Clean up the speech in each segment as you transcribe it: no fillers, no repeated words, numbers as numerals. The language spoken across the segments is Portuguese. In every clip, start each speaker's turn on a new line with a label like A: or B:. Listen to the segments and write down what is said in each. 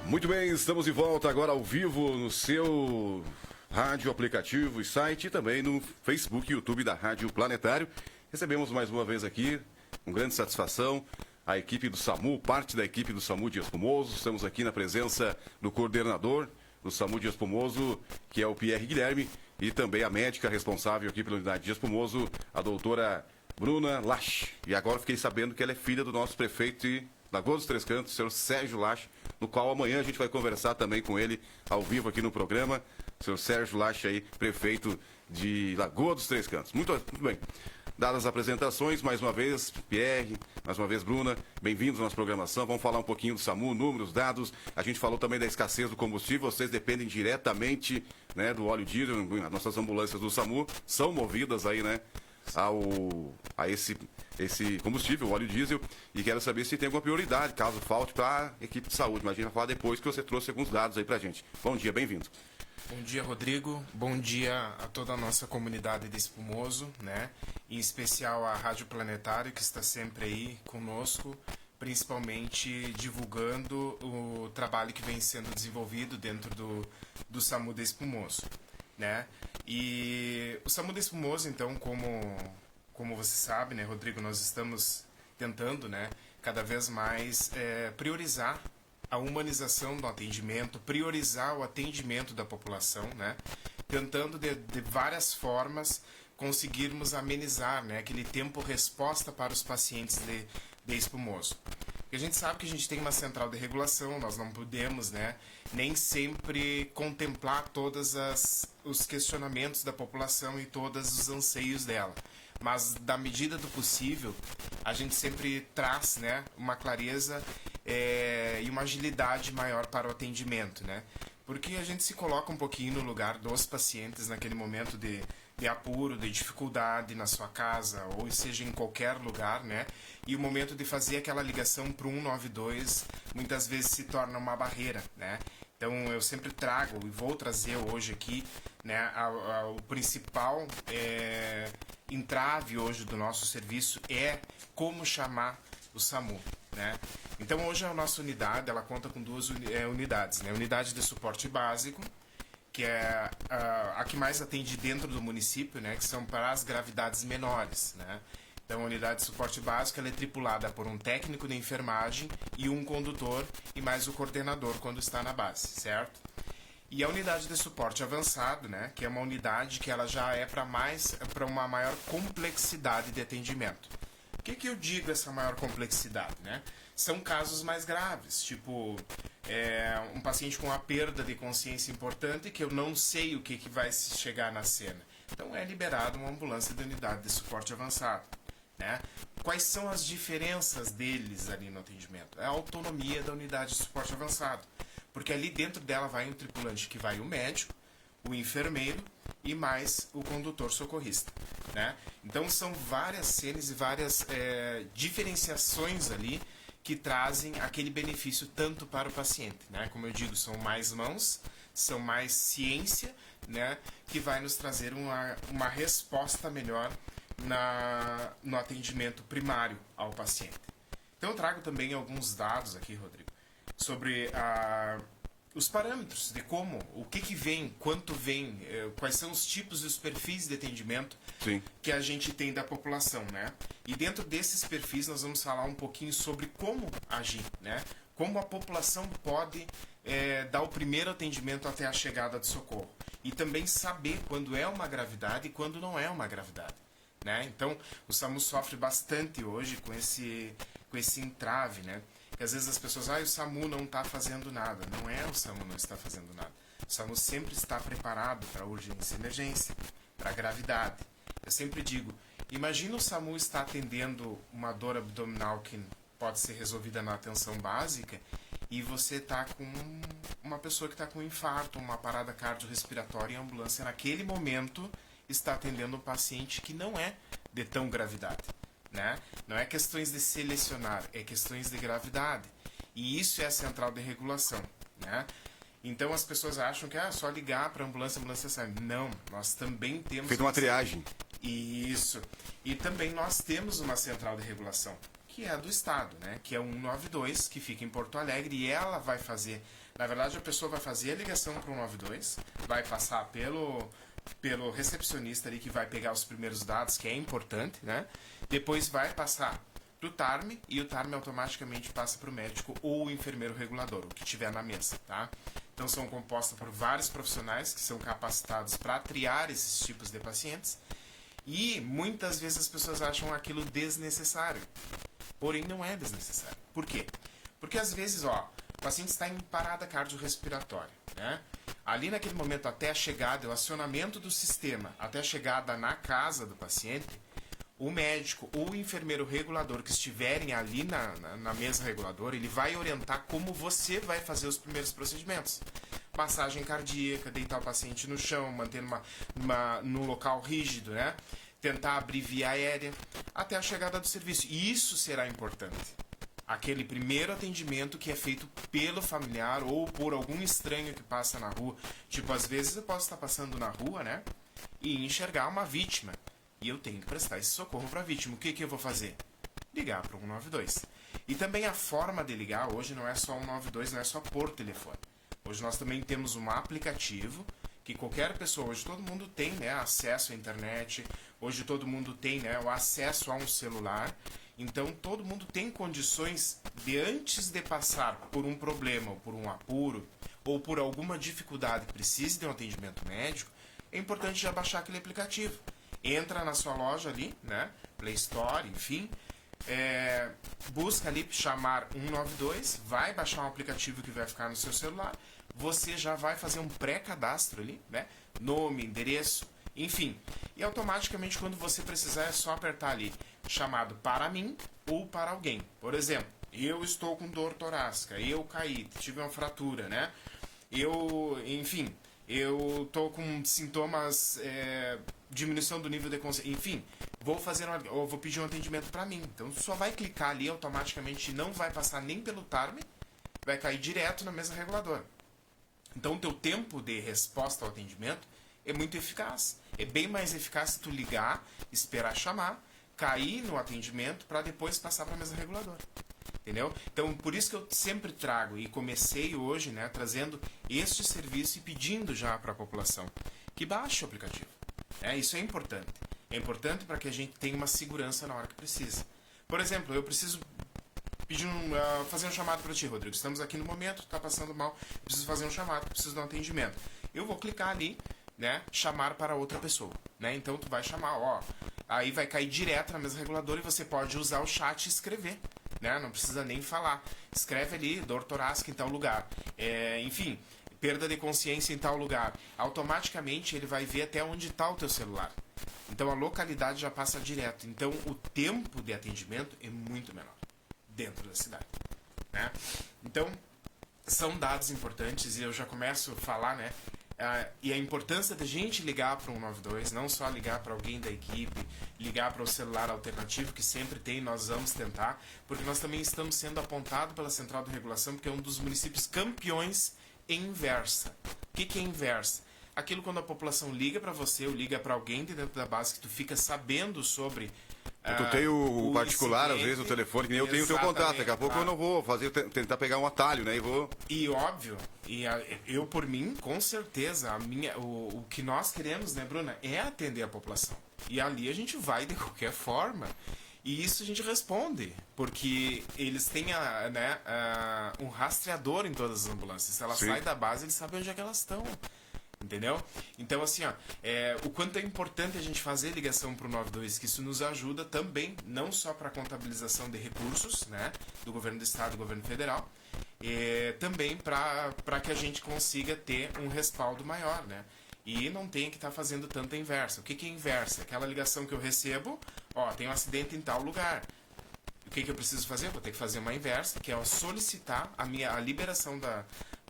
A: Muito bem, estamos de volta agora ao vivo no seu rádio, aplicativo e site e também no Facebook e YouTube da Rádio Planetário. Recebemos mais uma vez aqui, com grande satisfação, a equipe do SAMU, parte da equipe do SAMU Dias Formoso. Estamos aqui na presença do coordenador do SAMU Dias Formoso, que é o Pierre Guilherme, e também a médica responsável aqui pela unidade Dias Formoso, a doutora Bruna Lache. E agora fiquei sabendo que ela é filha do nosso prefeito de Lagoa dos Três Cantos, o senhor Sérgio Lache, no qual amanhã a gente vai conversar também com ele ao vivo aqui no programa. O senhor Sérgio Lache aí, prefeito de Lagoa dos Três Cantos. Muito bem. Dadas as apresentações, mais uma vez, Pierre, mais uma vez, Bruna, bem-vindos à nossa programação. Vamos falar um pouquinho do SAMU, números, dados. A gente falou também da escassez do combustível. Vocês dependem diretamente, né, do óleo diesel. As nossas ambulâncias do SAMU são movidas aí, né, a esse combustível, o óleo diesel, e quero saber se tem alguma prioridade, caso falte, para a equipe de saúde. Mas a gente vai falar depois que você trouxe alguns dados aí pra gente. Bom dia, bem-vindo.
B: Bom dia, Rodrigo. Bom dia a toda a nossa comunidade de Espumoso, né? Em especial a Rádio Planetário, que está sempre aí conosco, principalmente divulgando o trabalho que vem sendo desenvolvido dentro do SAMU de Espumoso, né? E o SAMU de Espumoso, então, como você sabe, né, Rodrigo, nós estamos tentando, né, cada vez mais priorizar a humanização do atendimento, priorizar o atendimento da população, né, tentando de várias formas conseguirmos amenizar, né, aquele tempo-resposta para os pacientes de Espumoso. Porque a gente sabe que a gente tem uma central de regulação, nós não podemos, né, nem sempre contemplar todos os questionamentos da população e todos os anseios dela. Mas, da medida do possível, a gente sempre traz, né, uma clareza e uma agilidade maior para o atendimento, né? Porque a gente se coloca um pouquinho no lugar dos pacientes naquele momento de apuro, de dificuldade na sua casa, ou seja, em qualquer lugar, né? E o momento de fazer aquela ligação para o 192 muitas vezes se torna uma barreira, né? Então eu sempre trago e vou trazer hoje aqui, né, o principal entrave hoje do nosso serviço é como chamar o SAMU, né? Então hoje a nossa unidade, ela conta com duas unidades, né? Unidade de suporte básico, que é a que mais atende dentro do município, né, que são para as gravidades menores, né? Então, a unidade de suporte básico ela é tripulada por um técnico de enfermagem e um condutor e mais o coordenador quando está na base, certo? E a unidade de suporte avançado, né, que é uma unidade que ela já é para uma maior complexidade de atendimento. O que eu digo essa maior complexidade, né? São casos mais graves, tipo um paciente com uma perda de consciência importante que eu não sei o que vai chegar na cena. Então é liberado uma ambulância de unidade de suporte avançado, né? Quais são as diferenças deles ali no atendimento? É a autonomia da unidade de suporte avançado, porque ali dentro dela vai um tripulante que vai o médico, o enfermeiro e mais o condutor socorrista, né? Então são várias cenas e várias diferenciações ali que trazem aquele benefício tanto para o paciente, né? Como eu digo, são mais mãos, são mais ciência, né? Que vai nos trazer uma resposta melhor no atendimento primário ao paciente. Então eu trago também alguns dados aqui, Rodrigo, sobre os parâmetros de o que vem, quanto vem, quais são os tipos e os perfis de atendimento
A: Sim.
B: que a gente tem da população, né? E dentro desses perfis nós vamos falar um pouquinho sobre como agir, né? Como a população pode dar o primeiro atendimento até a chegada de socorro. E também saber quando é uma gravidade e quando não é uma gravidade, né? Então, o SAMU sofre bastante hoje com esse entrave, né? Que às vezes as pessoas, o SAMU não está fazendo nada. Não é o SAMU não está fazendo nada. O SAMU sempre está preparado para urgência e emergência, para gravidade. Eu sempre digo, imagina o SAMU estar atendendo uma dor abdominal que pode ser resolvida na atenção básica e você está com uma pessoa que está com um infarto, uma parada cardiorrespiratória e a ambulância naquele momento está atendendo um paciente que não é de tão gravidade, né? Não é questões de selecionar, é questões de gravidade. E isso é a central de regulação, né? Então as pessoas acham que é só ligar para a ambulância sai. Não, nós também temos...
A: Feito uma triagem.
B: Isso. E também nós temos uma central de regulação, que é do Estado, né? Que é o 192, que fica em Porto Alegre, e ela vai fazer... Na verdade, a pessoa vai fazer a ligação para o 192, vai passar pelo recepcionista ali, que vai pegar os primeiros dados, que é importante, né? Depois vai passar do TARM, e o TARM automaticamente passa para o médico ou o enfermeiro regulador, o que tiver na mesa, tá? Então são compostas por vários profissionais que são capacitados para triar esses tipos de pacientes, e muitas vezes as pessoas acham aquilo desnecessário. Porém, não é desnecessário. Por quê? Porque às vezes, o paciente está em parada cardiorrespiratória, né? Ali naquele momento, até a chegada, o acionamento do sistema, até a chegada na casa do paciente, o médico ou o enfermeiro regulador que estiverem ali na mesa reguladora, ele vai orientar como você vai fazer os primeiros procedimentos. Massagem cardíaca, deitar o paciente no chão, manter num local rígido, né? Tentar abrir via aérea, até a chegada do serviço. E isso será importante. Aquele primeiro atendimento que é feito pelo familiar ou por algum estranho que passa na rua. Tipo, às vezes eu posso estar passando na rua, né? E enxergar uma vítima. E eu tenho que prestar esse socorro para a vítima. O que eu vou fazer? Ligar para o 192. E também a forma de ligar hoje não é só 192, não é só por telefone. Hoje nós também temos um aplicativo que qualquer pessoa, hoje todo mundo tem, né, acesso à internet, hoje todo mundo tem, né, o acesso a um celular, então todo mundo tem condições de, antes de passar por um problema, ou por um apuro, ou por alguma dificuldade que precise de um atendimento médico, é importante já baixar aquele aplicativo. Entra na sua loja ali, né, Play Store, enfim, busca ali chamar 192, vai baixar um aplicativo que vai ficar no seu celular, você já vai fazer um pré-cadastro ali, né? Nome, endereço, enfim. E automaticamente, quando você precisar, é só apertar ali, chamado para mim ou para alguém. Por exemplo, eu estou com dor torácica, eu caí, tive uma fratura, né? Enfim, eu estou com sintomas, diminuição do nível de consciência, enfim, vou pedir um atendimento para mim. Então, só vai clicar ali automaticamente, não vai passar nem pelo TARM, vai cair direto na mesa reguladora. Então, o teu tempo de resposta ao atendimento é muito eficaz. É bem mais eficaz se tu ligar, esperar chamar, cair no atendimento para depois passar para a mesa reguladora. Entendeu? Então, por isso que eu sempre trago, e comecei hoje, né, trazendo este serviço e pedindo já para a população que baixe o aplicativo. Isso é importante. É importante para que a gente tenha uma segurança na hora que precisa. Por exemplo, eu preciso fazer um chamado para ti, Rodrigo. Estamos aqui no momento, está passando mal, preciso fazer um chamado, preciso de um atendimento. Eu vou clicar ali, né, chamar para outra pessoa, né? Então tu vai chamar, aí vai cair direto na mesa reguladora e você pode usar o chat e escrever, né? Não precisa nem falar. Escreve ali, dor torácica em tal lugar. Enfim, perda de consciência em tal lugar. Automaticamente ele vai ver até onde está o teu celular. Então a localidade já passa direto. Então o tempo de atendimento é muito menor dentro da cidade, né? Então, são dados importantes e eu já começo a falar, né? E a importância da gente ligar para o 192, não só ligar para alguém da equipe, ligar para o celular alternativo, que sempre tem, nós vamos tentar, porque nós também estamos sendo apontados pela Central de Regulação, porque é um dos municípios campeões em inversa. O que é inversa? Aquilo quando a população liga para você ou liga para alguém de dentro da base que tu fica sabendo sobre...
A: Tu tem o particular, às vezes, o telefone, que nem eu tenho o teu contato. Daqui a pouco eu não vou tentar pegar um atalho, né?
B: E óbvio, eu por mim, com certeza, o que nós queremos, né, Bruna, é atender a população. E ali a gente vai de qualquer forma. E isso a gente responde, porque eles têm um rastreador em todas as ambulâncias. Se ela sai da base, eles sabem onde é que elas estão. Entendeu? Então, assim, o quanto é importante a gente fazer ligação para o 92, que isso nos ajuda também, não só para a contabilização de recursos, né, do governo do estado e do governo federal, também para que a gente consiga ter um respaldo maior, né? E não tenha que estar fazendo tanta inversa. O que é inversa? Aquela ligação que eu recebo, tem um acidente em tal lugar. O que eu preciso fazer? Vou ter que fazer uma inversa, que é solicitar a liberação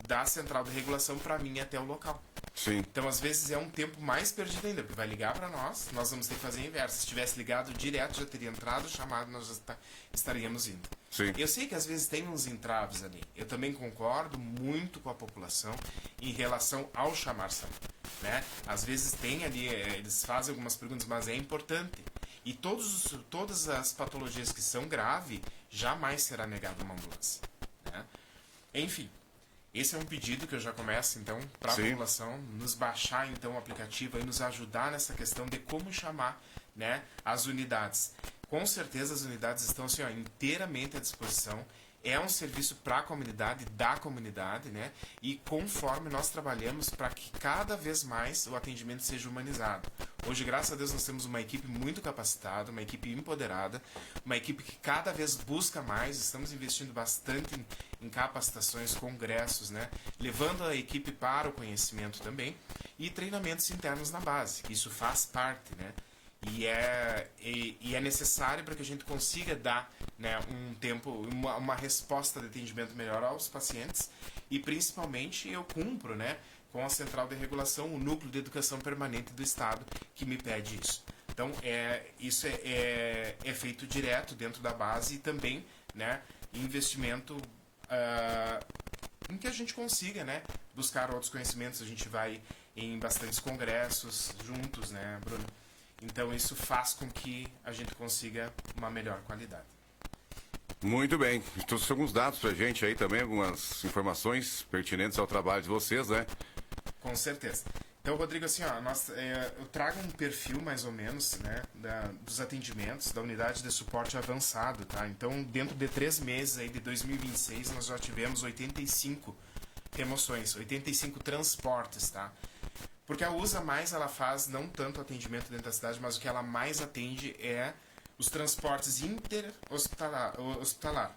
B: da central de regulação para mim até o local.
A: Sim.
B: Então, às vezes, é um tempo mais perdido ainda, porque vai ligar para nós vamos ter que fazer a inversa. Se tivesse ligado direto, já teria entrado, chamado, nós já estaríamos indo.
A: Sim.
B: Eu sei que às vezes tem uns entraves ali. Eu também concordo muito com a população em relação ao chamar SAMU, né? Às vezes tem ali, eles fazem algumas perguntas, mas é importante. E todas as patologias que são graves, jamais será negada uma ambulância, né? Enfim, esse é um pedido que eu já começo, então, para a população nos baixar, então, o aplicativo e nos ajudar nessa questão de como chamar, né, as unidades. Com certeza as unidades estão assim, ó, inteiramente à disposição. É um serviço para a comunidade, da comunidade, né? E conforme nós trabalhamos para que cada vez mais o atendimento seja humanizado. Hoje, graças a Deus, nós temos uma equipe muito capacitada, uma equipe empoderada, uma equipe que cada vez busca mais. Estamos investindo bastante em capacitações, congressos, né? Levando a equipe para o conhecimento também e treinamentos internos na base. Isso faz parte, né? E é necessário para que a gente consiga dar, né, um tempo, uma resposta de atendimento melhor aos pacientes e principalmente eu cumpro, né, com a Central de Regulação, o Núcleo de Educação Permanente do Estado que me pede isso. Então isso é feito direto dentro da base e também, né, investimento em que a gente consiga, né, buscar outros conhecimentos. A gente vai em bastantes congressos juntos, né, Bruno? Então isso faz com que a gente consiga uma melhor qualidade.
A: Muito bem. Trouxe alguns dados pra gente aí também, algumas informações pertinentes ao trabalho de vocês, né?
B: Com certeza. Então, Rodrigo, assim, ó, eu trago um perfil mais ou menos, né, dos atendimentos da unidade de suporte avançado, tá? Então, dentro de 3 meses aí de 2026, nós já tivemos 85 remoções, 85 transportes, tá? Porque a USA Mais, ela faz não tanto atendimento dentro da cidade, mas o que ela mais atende é os transportes interhospitalar,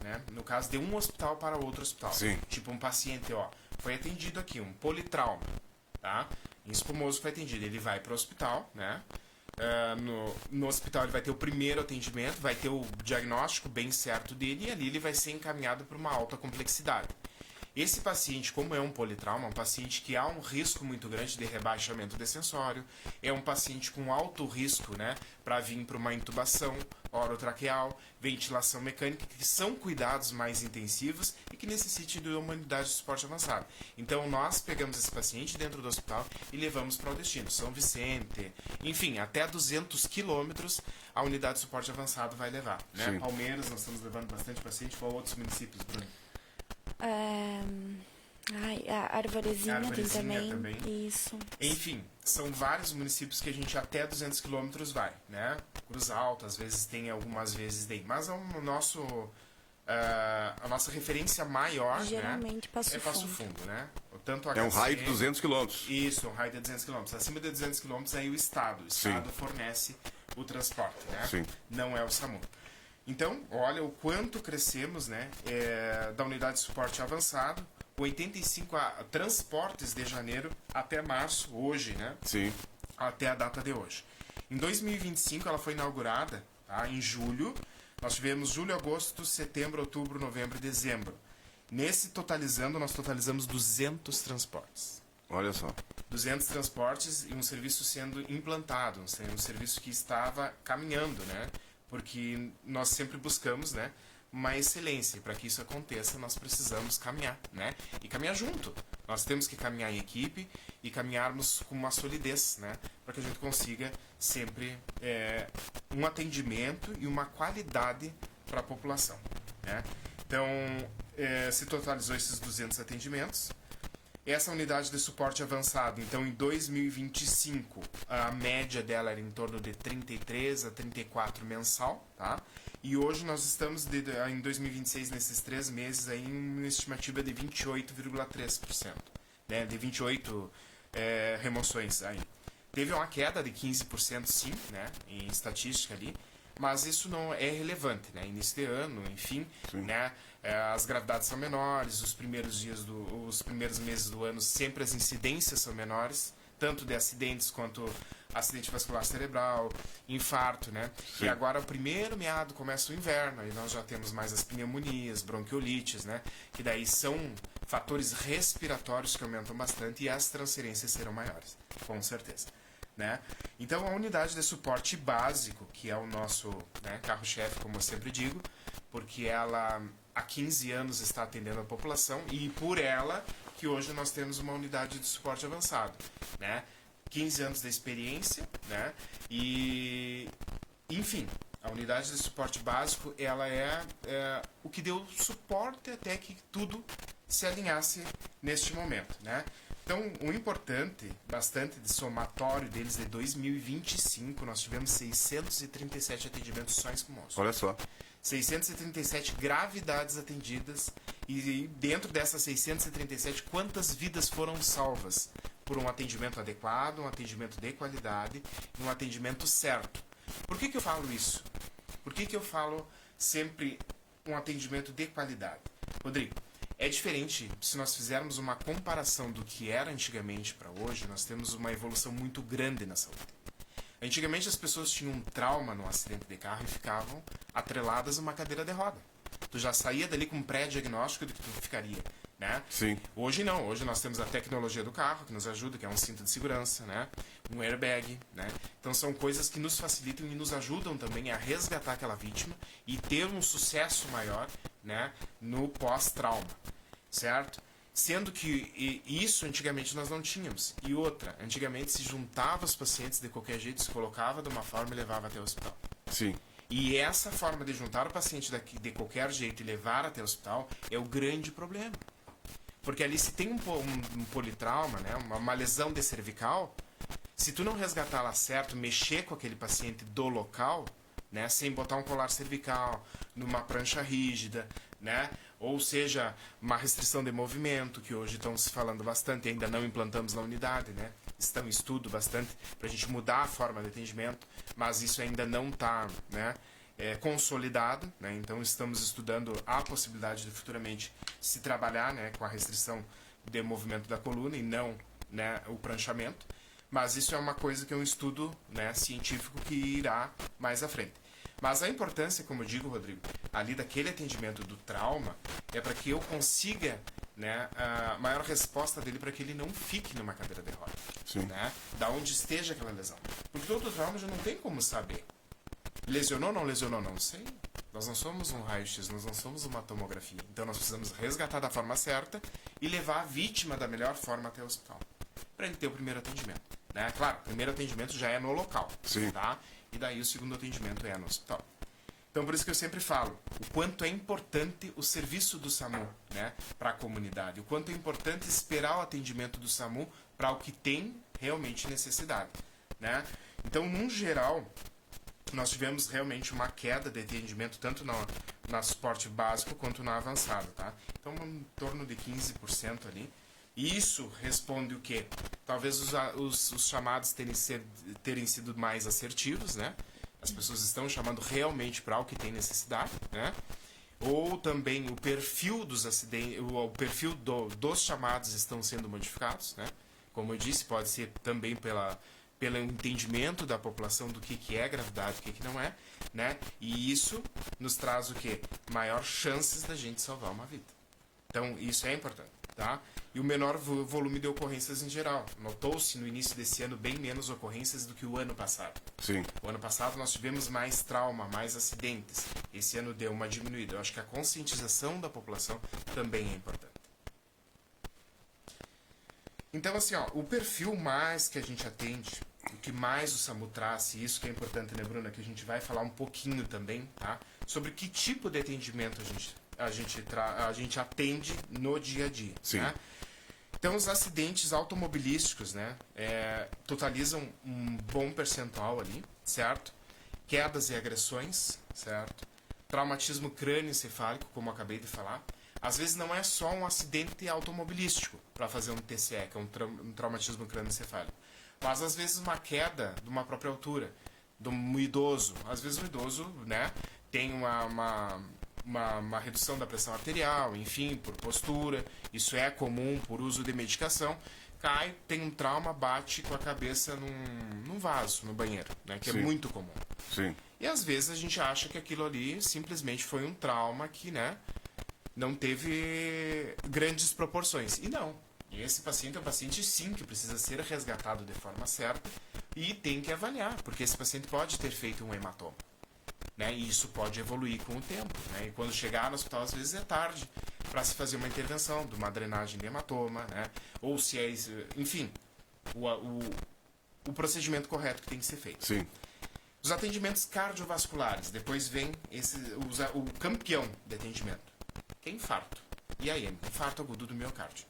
B: né? No caso, de um hospital para outro hospital.
A: Sim.
B: Tipo, um paciente, ó, foi atendido aqui, um politrauma, tá? Em Espumoso foi atendido, ele vai para o hospital, né? No hospital ele vai ter o primeiro atendimento, vai ter o diagnóstico bem certo dele e ali ele vai ser encaminhado para uma alta complexidade. Esse paciente, como é um politrauma, é um paciente que há um risco muito grande de rebaixamento descensório, é um paciente com alto risco, né, para vir para uma intubação orotraqueal, ventilação mecânica, que são cuidados mais intensivos e que necessitam de uma unidade de suporte avançado. Então, nós pegamos esse paciente dentro do hospital e levamos para o destino, São Vicente, enfim, até 200 quilômetros a unidade de suporte avançado vai levar, né? Palmeiras, nós estamos levando bastante paciente, para outros municípios, Bruno.
C: A Arvorezinha tem também. Isso.
B: Enfim, são vários municípios que a gente até 200 quilômetros vai, né? Cruz Alta, às vezes tem, algumas vezes tem. Mas a nossa referência maior,
C: geralmente,
B: né, é Passo Fundo, né? Tanto
A: é um raio de 200 quilômetros.
B: Isso, um raio de 200 quilômetros. Acima de 200 quilômetros aí o Estado. O Estado fornece o transporte, né?
A: Sim.
B: Não é o SAMU. Então, olha o quanto crescemos, né, da unidade de suporte avançado, 85 transportes de janeiro até março, hoje, né?
A: Sim.
B: Até a data de hoje. Em 2025, ela foi inaugurada, tá, em julho. Nós tivemos julho, agosto, setembro, outubro, novembro e dezembro. Nós totalizamos 200 transportes.
A: Olha só.
B: 200 transportes e um serviço sendo implantado, um serviço que estava caminhando, né? Porque nós sempre buscamos, né, uma excelência. Para que isso aconteça, nós precisamos caminhar, né? E caminhar junto. Nós temos que caminhar em equipe e caminharmos com uma solidez, né? Para que a gente consiga sempre um atendimento e uma qualidade para a população, né? Então, se totalizou esses 200 atendimentos. Essa unidade de suporte avançado, então em 2025, a média dela era em torno de 33 a 34 mensal, tá? E hoje nós estamos, em 2026, nesses 3 meses, aí, em uma estimativa de 28,3%, né? De 28 remoções aí. Teve uma queda de 15%, sim, né? Em estatística ali, mas isso não é relevante, né? Início de ano, enfim, né? As gravidades são menores, os primeiros meses do ano sempre as incidências são menores, tanto de acidentes quanto acidente vascular cerebral, infarto, né?
A: Sim.
B: E agora o primeiro meado começa o inverno, e nós já temos mais as pneumonias, bronquiolites, né? Que daí são fatores respiratórios que aumentam bastante e as transferências serão maiores, com certeza, né? Então a unidade de suporte básico, que é o nosso, né, carro-chefe, como eu sempre digo, porque ela há 15 anos está atendendo a população e por ela que hoje nós temos uma unidade de suporte avançado, né? 15 anos de experiência, né? E enfim, a unidade de suporte básico, ela é o que deu suporte até que tudo se alinhasse neste momento, né? Então, o importante, bastante de somatório deles, de 2025, nós tivemos 637 atendimentos só em Espumoso.
A: Olha só.
B: 637 gravidades atendidas, e dentro dessas 637, quantas vidas foram salvas por um atendimento adequado, um atendimento de qualidade, um atendimento certo. Por que eu falo isso? Por que eu falo sempre um atendimento de qualidade? Rodrigo, é diferente, se nós fizermos uma comparação do que era antigamente para hoje, nós temos uma evolução muito grande na saúde. Antigamente as pessoas tinham um trauma no acidente de carro e ficavam atreladas a uma cadeira de roda. Tu já saía dali com um pré-diagnóstico do que tu ficaria, né?
A: Sim.
B: Hoje não, hoje nós temos a tecnologia do carro que nos ajuda, que é um cinto de segurança, né? Um airbag, né? Então são coisas que nos facilitam e nos ajudam também a resgatar aquela vítima e ter um sucesso maior, né, no pós-trauma, certo? Sendo que isso antigamente nós não tínhamos. E outra, antigamente se juntava os pacientes de qualquer jeito, se colocava de uma forma e levava até o hospital.
A: Sim.
B: E essa forma de juntar o paciente de qualquer jeito e levar até o hospital é o grande problema. Porque ali se tem um politrauma, né, uma lesão de cervical, se tu não resgatá-la certo, mexer com aquele paciente do local, né, sem botar um colar cervical, numa prancha rígida, né, ou seja, uma restrição de movimento, que hoje estão se falando bastante, ainda não implantamos na unidade, né, estão em estudo bastante para a gente mudar a forma de atendimento, mas isso ainda não está, né, consolidado, né, então estamos estudando a possibilidade de futuramente se trabalhar, né, com a restrição de movimento da coluna e não, né, o pranchamento, mas isso é uma coisa que é um estudo, né, científico que irá mais à frente. Mas a importância, como eu digo, Rodrigo, ali daquele atendimento do trauma é para que eu consiga, né, a maior resposta dele para que ele não fique numa cadeira de roda.
A: Sim.
B: Né, da onde esteja aquela lesão. Porque todo trauma já não tem como saber. Lesionou ou não lesionou? Não sei. Nós não somos um raio-x, nós não somos uma tomografia. Então nós precisamos resgatar da forma certa e levar a vítima da melhor forma até o hospital. Para ele ter o primeiro atendimento. Né? Claro, o primeiro atendimento já é no local.
A: Sim.
B: Tá? E daí o segundo atendimento é no hospital. Então por isso que eu sempre falo o quanto é importante o serviço do SAMU, né, para a comunidade. O quanto é importante esperar o atendimento do SAMU para o que tem realmente necessidade. Né? Então, num geral, nós tivemos realmente uma queda de atendimento tanto na suporte básico quanto na avançada. Tá? Então, em torno de 15% ali. E isso responde o quê? Talvez os chamados terem sido mais assertivos, né? As pessoas estão chamando realmente para o que tem necessidade, né? Ou também o perfil dos acidentes, o perfil dos chamados estão sendo modificados, né? Como eu disse, pode ser também pelo entendimento da população do que é gravidade e o que não é, né? E isso nos traz o quê? Maior chances da gente salvar uma vida. Então, isso é importante, tá? E o menor volume de ocorrências em geral. Notou-se no início desse ano bem menos ocorrências do que o ano passado.
A: Sim.
B: O ano passado nós tivemos mais trauma, mais acidentes. Esse ano deu uma diminuída. Eu acho que a conscientização da população também é importante. Então, assim, ó, o perfil mais que a gente atende, o que mais o SAMU traz, e isso que é importante, né, Bruna, que a gente vai falar um pouquinho também, tá? Sobre que tipo de atendimento a gente atende no dia a dia.
A: Sim.
B: Né? Então, os acidentes automobilísticos, né, totalizam um bom percentual ali, certo? Quedas e agressões, certo? Traumatismo crânioencefálico, como eu acabei de falar. Às vezes não é só um acidente automobilístico para fazer um TCE, que é um traumatismo crânioencefálico. Mas às vezes uma queda de uma própria altura, de um idoso. Às vezes o idoso, né, tem uma redução da pressão arterial, enfim, por postura, isso é comum por uso de medicação, cai, tem um trauma, bate com a cabeça num vaso, no banheiro, né, que
A: Sim.
B: é muito comum.
A: Sim.
B: E às vezes a gente acha que aquilo ali simplesmente foi um trauma que, né, não teve grandes proporções. E não. E esse paciente é um paciente, sim, que precisa ser resgatado de forma certa e tem que avaliar, porque esse paciente pode ter feito um hematoma. Né? E isso pode evoluir com o tempo. Né? E quando chegar no hospital, às vezes é tarde para se fazer uma intervenção de uma drenagem de hematoma, né? Ou se é, enfim, o procedimento correto que tem que ser feito.
A: Sim.
B: Os atendimentos cardiovasculares, depois vem o campeão de atendimento, que é infarto. IAM, infarto agudo do miocárdio.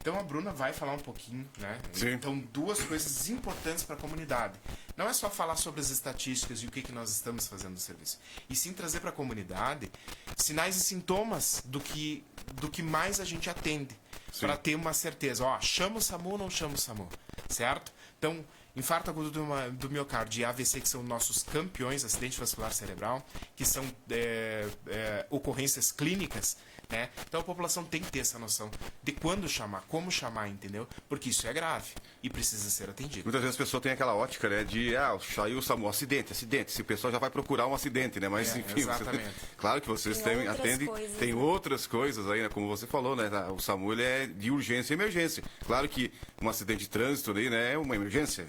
B: Então a Bruna vai falar um pouquinho, né?
A: Sim.
B: Então, duas coisas importantes para a comunidade. Não é só falar sobre as estatísticas e o que nós estamos fazendo no serviço, e sim trazer para a comunidade sinais e sintomas do que mais a gente atende, para ter uma certeza. Ó, chama o SAMU ou não chama o SAMU, certo? Então, infarto agudo do miocárdio e AVC, que são nossos campeões, acidente vascular cerebral, que são ocorrências clínicas, né? Então a população tem que ter essa noção de quando chamar, como chamar, entendeu? Porque isso é grave e precisa ser atendido.
A: Muitas vezes a pessoa tem aquela ótica, né, de, saiu o SAMU, acidente. Se o pessoal já vai procurar um acidente, né? Mas, enfim,
B: exatamente.
A: Claro que vocês atendem, tem outras coisas aí, né? Como você falou, né? O SAMU, ele é de urgência e emergência. Claro que um acidente de trânsito aí, né, é uma urgência,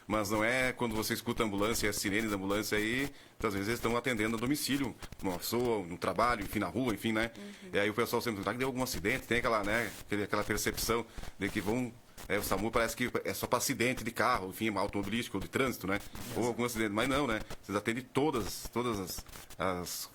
A: mas não é quando você escuta a ambulância, a sirene da ambulância aí, muitas vezes eles estão atendendo a domicílio, uma pessoa, no trabalho, enfim, na rua, enfim, né? E aí o pessoal sempre fala que deu algum acidente, tem aquela, né, aquela percepção de que vão... o SAMU parece que é só para acidente de carro, enfim, automobilístico ou de trânsito, né? Ou algum acidente, mas não, né? Vocês atendem todas as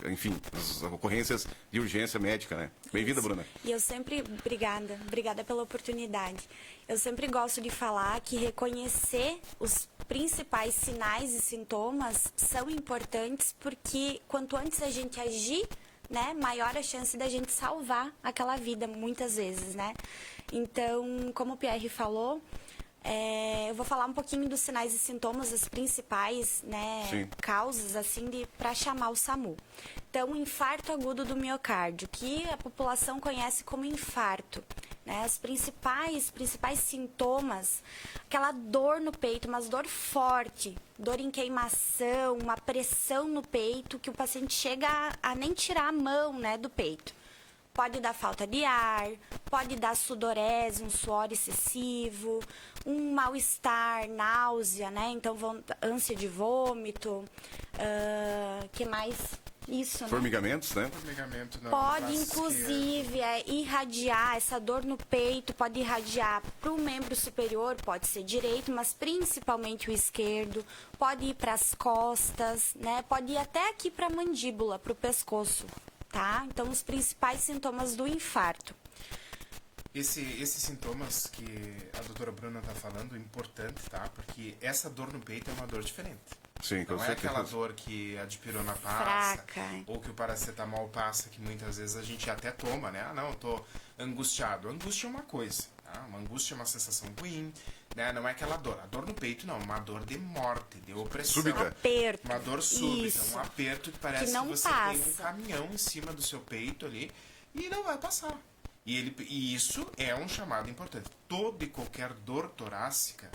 A: ocorrências de urgência médica, né? Bem-vinda, Bruna.
C: E eu sempre, obrigada pela oportunidade. Eu sempre gosto de falar que reconhecer os principais sinais e sintomas são importantes, porque quanto antes a gente agir, né, maior a chance da gente salvar aquela vida, muitas vezes, né? Então, como o Pierre falou, eu vou falar um pouquinho dos sinais e sintomas, as principais, né, causas, assim, para chamar o SAMU. Então, infarto agudo do miocárdio, que a população conhece como infarto, né? Os principais sintomas, aquela dor no peito, mas dor forte, dor em queimação, uma pressão no peito, que o paciente chega a nem tirar a mão, né, do peito. Pode dar falta de ar, pode dar sudorese, um suor excessivo, um mal-estar, náusea, né? Então, ânsia de vômito, que mais? Isso,
A: formigamentos, né?
B: Formigamento, não,
C: pode, inclusive, irradiar, essa dor no peito pode irradiar para o membro superior, pode ser direito, mas principalmente o esquerdo, pode ir para as costas, né? Pode ir até aqui para a mandíbula, para o pescoço, tá? Então, os principais sintomas do infarto.
B: Esses sintomas que a doutora Bruna está falando, é importante, tá? Porque essa dor no peito é uma dor diferente.
A: Sim, com
B: não
A: certeza.
B: É aquela dor que a dipirona passa,
C: fraca,
B: ou que o paracetamol passa, que muitas vezes a gente até toma, né? Ah, não, eu tô angustiado. Angústia é uma coisa, tá? Uma angústia é uma sensação ruim, né? Não é aquela dor. A dor no peito não, uma dor de morte, de opressão.
A: Súbita.
C: Aperto.
B: Uma dor súbita,
C: Isso.
B: Um aperto que parece que você tem um caminhão em cima do seu peito ali e não vai passar. E isso é um chamado importante. Toda e qualquer dor torácica,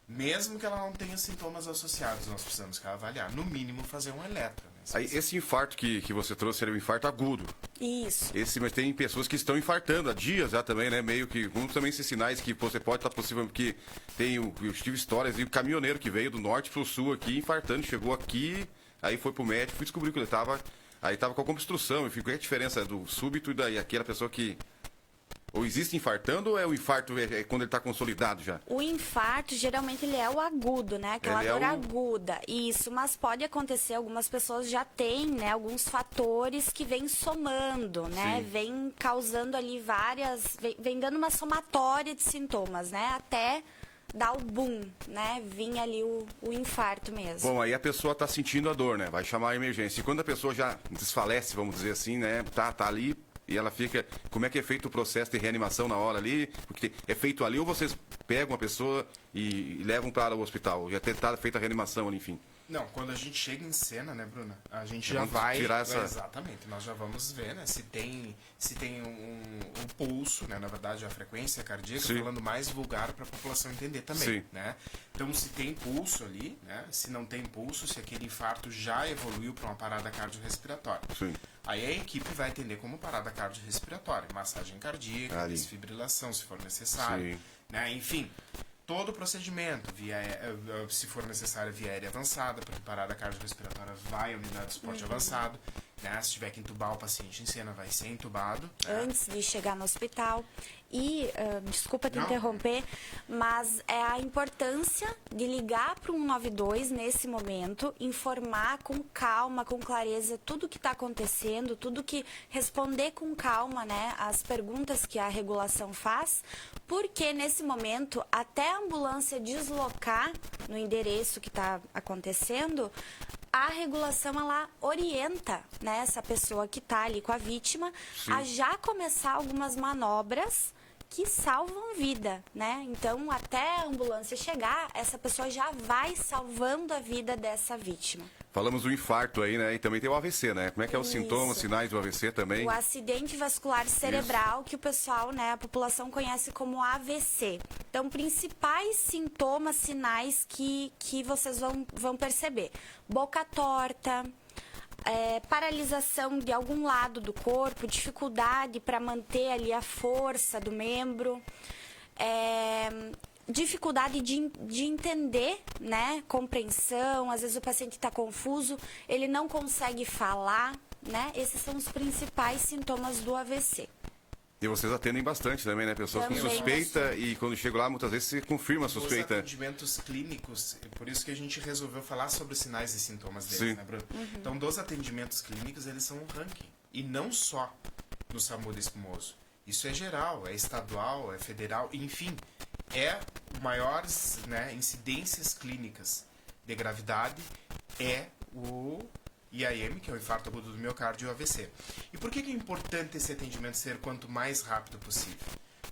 B: mesmo que ela não tenha sintomas associados, nós precisamos avaliar. No mínimo, fazer um eletro. Né?
A: Aí, esse infarto que você trouxe era um infarto agudo.
C: Isso.
A: Mas tem pessoas que estão infartando há dias já também, né? Meio que, também esses sinais que você pode estar possível, porque eu tive histórias de um caminhoneiro que veio do norte pro sul aqui, infartando, chegou aqui, aí foi pro médico e descobriu que ele estava com alguma obstrução. Enfim, qual é a diferença do súbito e daí aquela pessoa que... Ou existe infartando ou o infarto quando ele está consolidado já?
C: O infarto, geralmente, ele é o agudo, né? Aquela dor aguda. Isso, mas pode acontecer, algumas pessoas já têm, né? Alguns fatores que vêm somando, né?
A: Sim.
C: Vem causando ali vem dando uma somatória de sintomas, né? Até dar o boom, né? Vir ali o infarto mesmo.
A: Bom, aí a pessoa está sentindo a dor, né? Vai chamar a emergência. E quando a pessoa já desfalece, vamos dizer assim, né? Tá ali... E ela fica... Como é que é feito o processo de reanimação na hora ali? Porque é feito ali ou vocês pegam a pessoa e levam para o hospital? Já está feita a reanimação ali, enfim.
B: Não, quando a gente chega em cena, né, Bruna? A gente já vai...
A: tirar essa...
B: Exatamente. Nós já vamos ver, né? Se tem um pulso, né? Na verdade, a frequência cardíaca,
A: Sim.
B: falando mais vulgar para a população entender também,
A: Sim.
B: né? Então, se tem pulso ali, né? Se não tem pulso, se aquele infarto já evoluiu para uma parada cardiorrespiratória.
A: Sim.
B: Aí a equipe vai atender como parada cardiorrespiratória, massagem cardíaca, desfibrilação, se for necessário, né? Enfim, todo o procedimento, se for necessário, via aérea avançada, porque parada cardiorrespiratória vai à unidade de suporte avançado. né? Se tiver que entubar o paciente em cena, vai ser entubado. Né?
C: Antes de chegar no hospital. E, desculpa te
B: Não.
C: interromper, mas é a importância de ligar para o 192 nesse momento, informar com calma, com clareza tudo o que está acontecendo, tudo que responder com calma, né, as perguntas que a regulação faz, porque nesse momento, até a ambulância deslocar no endereço que está acontecendo, a regulação ela orienta, né, essa pessoa que está ali com a vítima a já começar algumas manobras que salvam vida, né? Então, até a ambulância chegar, essa pessoa já vai salvando a vida dessa vítima.
A: Falamos do infarto aí, né? E também tem o AVC, né? Como é que é os
C: Isso.
A: sintomas, sinais do AVC também?
C: O acidente vascular cerebral, que o pessoal, né, a população conhece como AVC. Então, principais sintomas, sinais que vocês vão perceber. Boca torta, paralisação de algum lado do corpo, dificuldade para manter ali a força do membro, dificuldade de entender, né, compreensão, às vezes o paciente está confuso, ele não consegue falar, né, esses são os principais sintomas do AVC.
A: E vocês atendem bastante também, né? Pessoas com
C: Também.
A: suspeita e quando chegam lá, muitas vezes se confirma a
B: Os
A: suspeita.
B: atendimentos clínicos, por isso que a gente resolveu falar sobre os sinais e sintomas deles,
A: Sim.
B: né, Bruno? Então, dos atendimentos clínicos, eles são um ranking. E não só no SAMU do espumoso. Isso é geral, é estadual, é federal, enfim. É maiores, né, incidências clínicas de gravidade é o IAM, que é o infarto agudo do miocárdio, e o AVC. E por que é importante esse atendimento ser quanto mais rápido possível?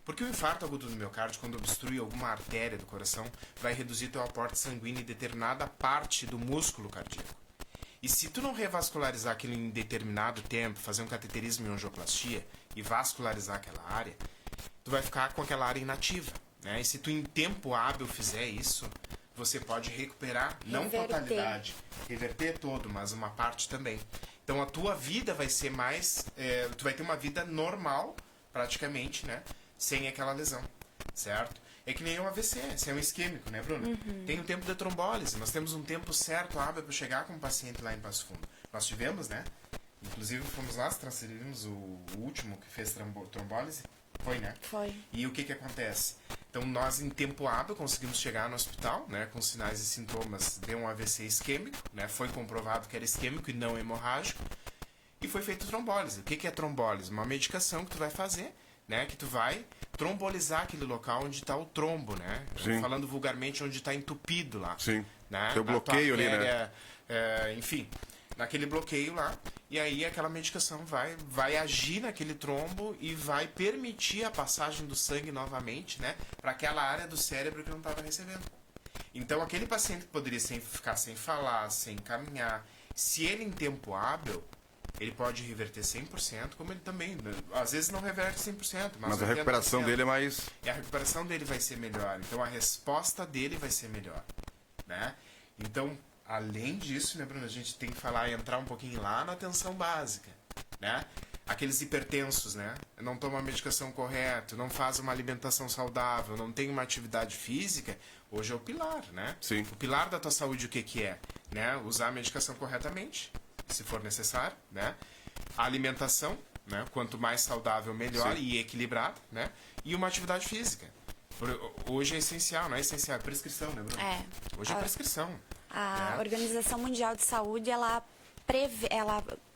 B: Porque o infarto agudo do miocárdio, quando obstrui alguma artéria do coração, vai reduzir teu aporte sanguíneo em determinada parte do músculo cardíaco. E se tu não revascularizar aquilo em determinado tempo, fazer um cateterismo e angioplastia e vascularizar aquela área, tu vai ficar com aquela área inativa, né? E se tu em tempo hábil fizer isso, você pode recuperar, não totalidade, reverter todo, mas uma parte também. Então a tua vida vai ser mais, tu vai ter uma vida normal, praticamente, né? Sem aquela lesão, certo? É que nem um AVC, você é um isquêmico, né, Bruna? Tem um tempo de trombólise, nós temos um tempo certo, hábil, para chegar com o paciente lá em Passo Fundo. Nós tivemos, né? Inclusive fomos lá, transferimos o último que fez trombólise. Foi, né?
C: Foi.
B: E o que acontece? Então, nós, em tempo hábil, conseguimos chegar no hospital, né, com sinais e sintomas de um AVC isquêmico, né? Foi comprovado que era isquêmico e não hemorrágico. E foi feito trombólise. O que é trombólise? Uma medicação que tu vai fazer, né, que tu vai trombolizar aquele local onde está o trombo, né?
A: Sim.
B: Falando vulgarmente, onde está entupido lá.
A: Sim.
B: Né?
A: Tem o bloqueio ali, né?
B: Enfim, naquele bloqueio lá. E aí aquela medicação vai agir naquele trombo e vai permitir a passagem do sangue novamente, né? Para aquela área do cérebro que não estava recebendo. Então aquele paciente que poderia ficar sem falar, sem caminhar, se ele em tempo hábil, ele pode reverter 100%, como ele também, às vezes não reverte 100%,
A: Mas a recuperação
B: 80%.
A: dele é mais...
B: E a recuperação dele vai ser melhor. Então a resposta dele vai ser melhor, né? Então, além disso, né, Bruno, a gente tem que entrar um pouquinho lá na atenção básica, né? Aqueles hipertensos, né? Não toma a medicação correta, não faz uma alimentação saudável, não tem uma atividade física, hoje é o pilar, né?
A: Sim.
B: O pilar da tua saúde, o que é? Né? Usar a medicação corretamente, se for necessário, né? A alimentação, né? Quanto mais saudável, melhor.
A: Sim.
B: E equilibrada, né? E uma atividade física. Hoje é essencial, não é essencial, é prescrição, né, Bruno? Hoje é prescrição.
C: A
B: né?
C: Organização Mundial de Saúde, ela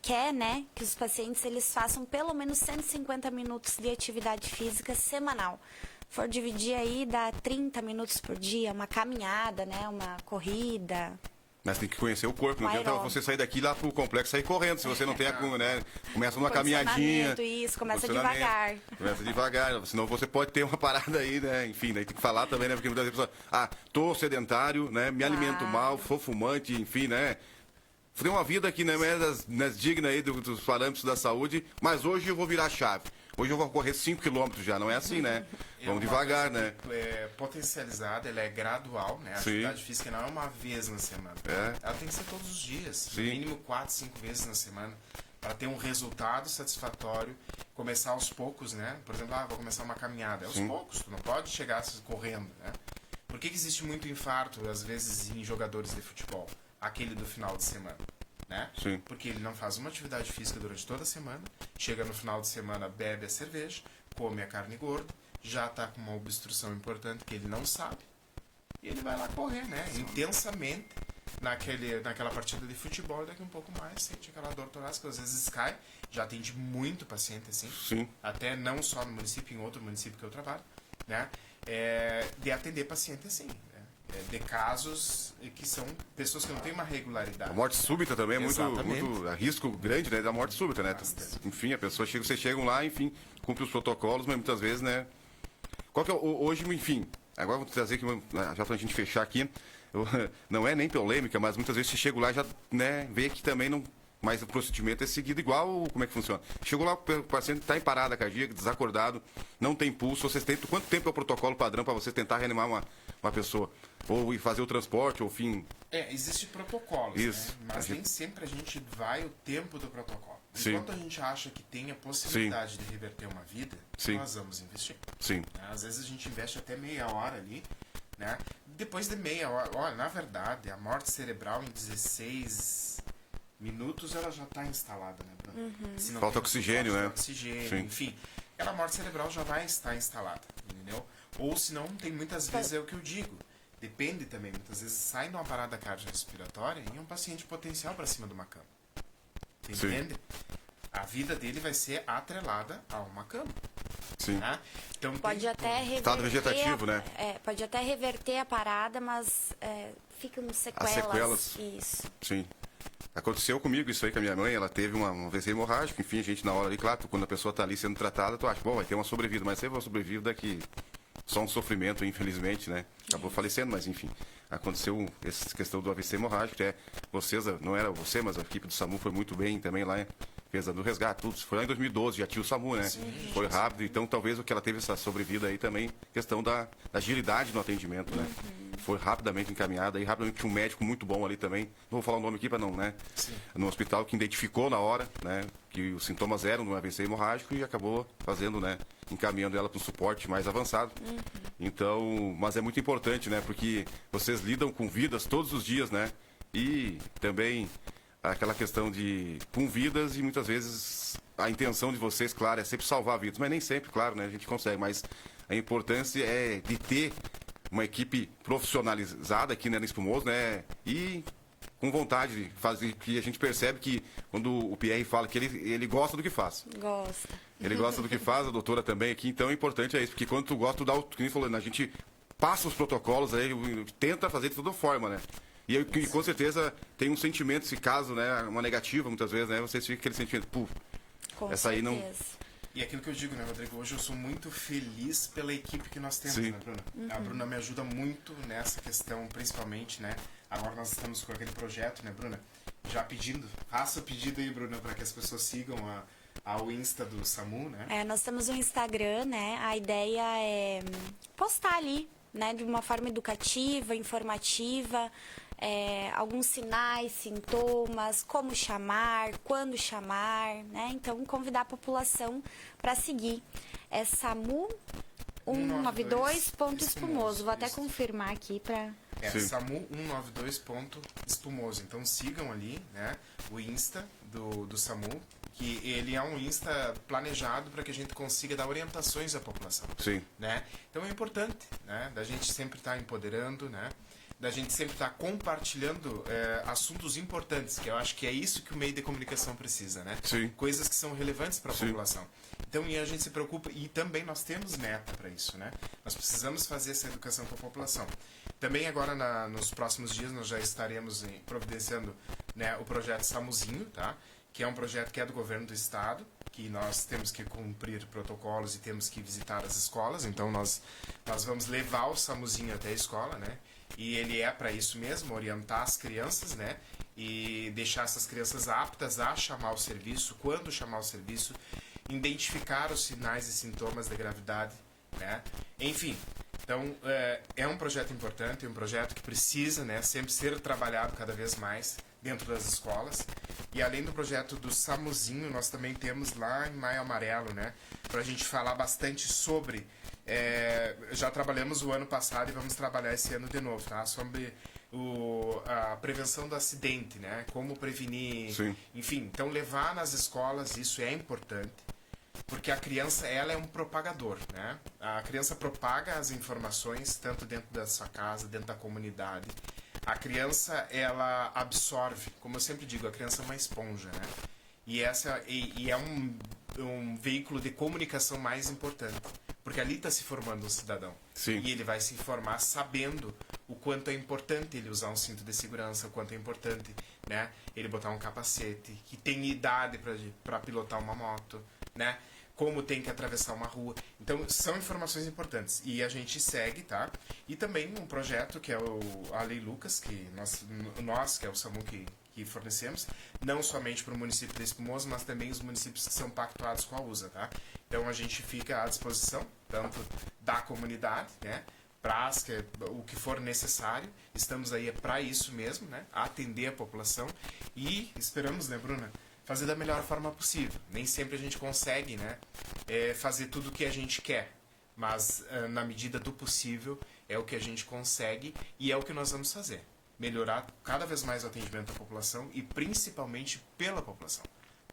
C: quer, né, que os pacientes eles façam pelo menos 150 minutos de atividade física semanal. For dividir aí, dá 30 minutos por dia, uma caminhada, né, uma corrida.
A: Mas tem que conhecer o corpo, não
C: Um
A: adianta
C: aeróbico.
A: você sair daqui lá pro complexo e sair correndo, se você não tem a, né? Começa numa caminhadinha.
C: Condicionamento, isso, começa
A: Condicionamento.
C: devagar.
A: Começa devagar, senão você pode ter uma parada aí, né? Enfim, daí tem que falar também, né? Porque muitas vezes a pessoa, tô sedentário, né? Me alimento mal, sou fumante, enfim, né? Tem uma vida que não é digna aí dos parâmetros da saúde, mas hoje eu vou virar a chave. Hoje eu vou correr 5 km já, não é assim, né? Vamos devagar, né?
B: É potencializada, ela é gradual, né? A
A: Sim.
B: atividade física não é uma vez na semana. Ela tem que ser todos os dias,
A: Sim.
B: no mínimo 4, 5 vezes na semana, para ter um resultado satisfatório, começar aos poucos, né? Por exemplo, vou começar uma caminhada, aos poucos, tu não pode chegar correndo, né? Por que existe muito infarto, às vezes, em jogadores de futebol? Aquele do final de semana. né?
A: Sim.
B: Porque ele não faz uma atividade física durante toda a semana, chega no final de semana, bebe a cerveja, come a carne gorda, já está com uma obstrução importante que ele não sabe, e ele vai lá correr, né? Intensamente naquela partida de futebol, e daqui um pouco mais sente aquela dor torácica, às vezes cai. Já atende muito paciente assim,
A: Sim.
B: até não só no município, em outro município que eu trabalho, né? De atender paciente assim, né? De casos que são pessoas que não têm uma regularidade.
A: A morte súbita também é muito
B: Exatamente.
A: risco grande, né, da morte súbita, né?
B: Bastante.
A: Enfim, a pessoa chega, vocês chegam lá, enfim, cumpre os protocolos, mas muitas vezes, né? Qual que é hoje, enfim, agora vou trazer aqui, já pra gente fechar aqui, não é nem polêmica, mas muitas vezes você chega lá e já, né, vê que também não. Mas o procedimento é seguido igual, como é que funciona? Chegou lá, o paciente está em parada cardíaca, desacordado, não tem pulso, vocês tentam, quanto tempo é o protocolo padrão para você tentar reanimar uma pessoa? Ou ir fazer o transporte, ou fim...
B: Existe protocolos,
A: Isso.
B: né? Mas nem sempre a gente vai o tempo do protocolo.
A: Sim.
B: Enquanto a gente acha que tem a possibilidade de reverter uma vida,
A: Sim.
B: nós vamos investir.
A: Sim.
B: Às vezes a gente investe até meia hora ali, né? Depois de meia hora, olha, na verdade, a morte cerebral em 16 minutos ela já está instalada, né, Bruno? Se não
A: Falta
B: tem
A: oxigênio,
B: suporte de
A: né?
B: oxigênio,
A: Sim.
B: enfim. Aquela morte cerebral já vai estar instalada, entendeu? Ou se não, tem muitas vezes, é o que eu digo, depende também, muitas vezes sai de uma parada cardiorrespiratória e é um paciente potencial para cima de uma cama. Entende? A vida dele vai ser atrelada a uma cama.
A: Sim.
B: Né? Então,
C: Pode até reverter.
A: Estado vegetativo, né?
C: Pode até reverter a parada, mas ficam sequelas.
A: sequelas.
C: Isso.
A: Sim. Aconteceu comigo isso aí com a minha mãe, ela teve uma AVC hemorrágica, enfim, a gente na hora ali, claro, quando a pessoa está ali sendo tratada, tu acha, bom, vai ter uma sobrevida, mas sempre uma sobrevida que só um sofrimento, infelizmente, né? Acabou falecendo, mas enfim, aconteceu essa questão do AVC hemorrágico, vocês, não era você, mas a equipe do SAMU foi muito bem também lá, fez a do resgate, tudo, foi lá em 2012, já tinha o SAMU, né?
B: Sim.
A: Foi rápido, então talvez o que ela teve essa sobrevida aí também, questão da agilidade no atendimento, né? Foi rapidamente encaminhada e rapidamente tinha um médico muito bom ali também. Não vou falar o nome aqui para não, né?
B: Sim.
A: No hospital que identificou na hora, né? Que os sintomas eram de um AVC hemorrágico e acabou fazendo, né? Encaminhando ela para um suporte mais avançado. Então, mas é muito importante, né? Porque vocês lidam com vidas todos os dias, né? E também aquela questão de com vidas e muitas vezes a intenção de vocês, claro, é sempre salvar vidas, mas nem sempre, claro, né? A gente consegue, mas a importância é de ter uma equipe profissionalizada aqui, né, no Espumoso, né, e com vontade de fazer, que a gente percebe que quando o Pierre fala que ele gosta do que faz.
C: Gosta.
A: Ele gosta do que faz, a doutora também aqui, então é importante isso, porque quando tu gosta, tu dá o que nem falou, né, a gente passa os protocolos aí, tenta fazer de toda forma, né. E com certeza tem um sentimento, se caso, né, uma negativa muitas vezes, né, vocês ficam aquele sentimento, pô,
C: Com
A: essa aí não...
C: certeza.
B: E aquilo que eu digo, né, Rodrigo? Hoje eu sou muito feliz pela equipe que nós temos,
A: Sim.
B: né, Bruna? A Bruna me ajuda muito nessa questão, principalmente, né? Agora nós estamos com aquele projeto, né, Bruna? Já pedindo, faça o pedido aí, Bruna, para que as pessoas sigam ao Insta do SAMU, né?
C: Nós temos um Instagram, né? A ideia é postar ali, né? De uma forma educativa, informativa, alguns sinais, sintomas, como chamar, quando chamar, né? Então, convidar a população para seguir. É SAMU 192.espumoso. Vou até
B: Isso.
C: confirmar aqui para...
A: Sim.
B: SAMU 192.espumoso. Então sigam ali, né, o Insta do SAMU, que ele é um Insta planejado para que a gente consiga dar orientações à população.
A: Sim.
B: Né? Então é importante, né, da gente sempre estar empoderando, né, da gente sempre estar compartilhando assuntos importantes, que eu acho que é isso que o meio de comunicação precisa, né?
A: Sim.
B: Coisas que são relevantes para a
A: Sim.
B: população. Então, e a gente se preocupa, e também nós temos meta para isso, né? Nós precisamos fazer essa educação para a população. Também agora, nos próximos dias, nós já estaremos providenciando, né, o projeto Samuzinho, tá? Que é um projeto que é do governo do estado, que nós temos que cumprir protocolos e temos que visitar as escolas. Então, nós vamos levar o Samuzinho até a escola, né? E ele é para isso mesmo, orientar as crianças, né? E deixar essas crianças aptas a chamar o serviço, quando chamar o serviço, identificar os sinais e sintomas da gravidade, né? Enfim, então é um projeto importante, é um projeto que precisa, né, sempre ser trabalhado cada vez mais dentro das escolas. E além do projeto do Samuzinho, nós também temos lá em Maio Amarelo, né, para a gente falar bastante sobre... já trabalhamos o ano passado e vamos trabalhar esse ano de novo, tá? Sobre a prevenção do acidente, né? Como prevenir,
A: Sim.
B: enfim. Então, levar nas escolas, isso é importante, porque a criança, ela é um propagador, né? A criança propaga as informações, tanto dentro da sua casa, dentro da comunidade. A criança, ela absorve, como eu sempre digo, a criança é uma esponja, né? E é um veículo de comunicação mais importante, porque ali está se formando um cidadão.
A: Sim.
B: E ele vai se formar sabendo o quanto é importante ele usar um cinto de segurança, o quanto é importante, né, ele botar um capacete, que tem idade para pilotar uma moto, né, como tem que atravessar uma rua. Então, são informações importantes. E a gente segue, tá? E também um projeto que é a Lei Lucas, que nós que é o SAMU que fornecemos, não somente para o município de Espumoso, mas também os municípios que são pactuados com a USA, tá? Então, a gente fica à disposição, tanto da comunidade, né? O que for necessário. Estamos aí para isso mesmo, né? Atender a população. E esperamos, né, Bruna, fazer da melhor forma possível. Nem sempre a gente consegue, né, fazer tudo o que a gente quer, mas na medida do possível é o que a gente consegue e é o que nós vamos fazer. Melhorar cada vez mais o atendimento à população e principalmente pela população,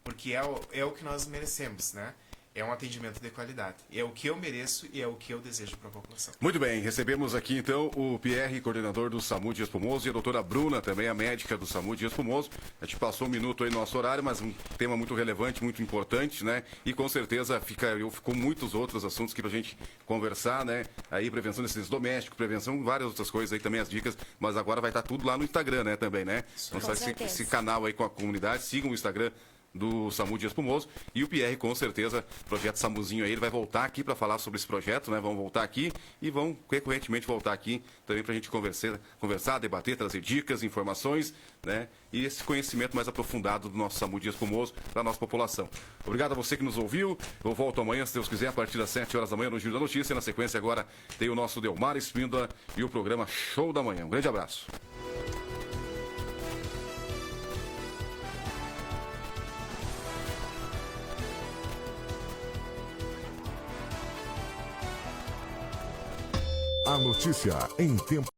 B: porque é o que nós merecemos, né? É um atendimento de qualidade. É o que eu mereço e é o que eu desejo para a população.
A: Muito bem, recebemos aqui então o Pierre, coordenador do SAMU de Espumoso, e a doutora Bruna, também a médica do SAMU de Espumoso. A gente passou um minuto aí no nosso horário, mas um tema muito relevante, muito importante, né? E com certeza ficou muitos outros assuntos que pra gente conversar, né? Aí prevenção de acidentes domésticos, prevenção, várias outras coisas aí também, as dicas, mas agora vai estar tudo lá no Instagram, né, também, né? Então faz esse canal aí com a comunidade, sigam o Instagram do SAMU de Espumoso, e o Pierre, com certeza, projeto SAMUzinho aí, ele vai voltar aqui para falar sobre esse projeto, né? Vão voltar aqui e vão recorrentemente voltar aqui também para a gente conversar, debater, trazer dicas, informações, né? E esse conhecimento mais aprofundado do nosso SAMU de Espumoso para a nossa população. Obrigado a você que nos ouviu. Eu volto amanhã, se Deus quiser, a partir das 7 horas da manhã no Giro da Notícia. Na sequência agora tem o nosso Delmar Espíndola e o programa Show da Manhã. Um grande abraço.
D: A notícia em tempo